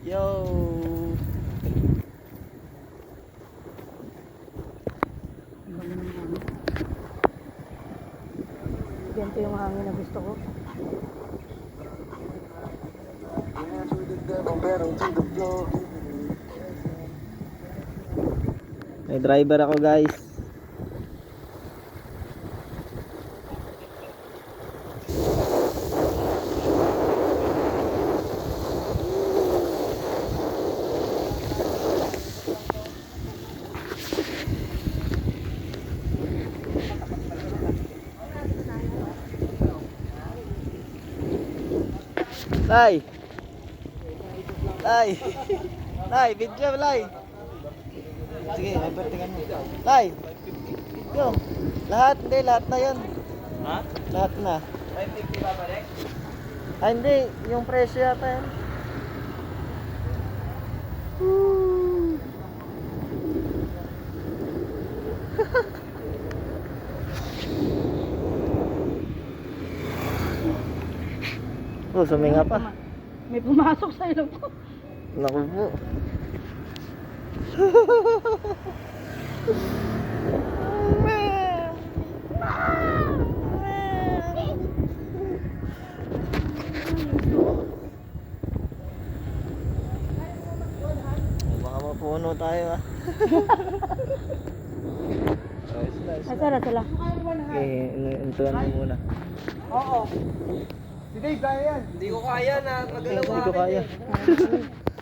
Yo. Ganito yung hangin na gusto ko. May driver ako, guys. Lai. Lai. Lai, video Lai. Sige, hypertingan mo. Lai. Yo. Lahat, hindi, lahat na 'yon. Ha? Lahat na. 550 babalik? Ah, hindi, yung presyo yata yan. Oh, suminga pa. May pumasok sa ilong ko. Naku po. Baka mapuno tayo ah. Nasaan sila? Okay, intuan mo muna. Oo. Si Dave, kaya yan. Hindi ko kaya na magalaw. Hindi ko kaya.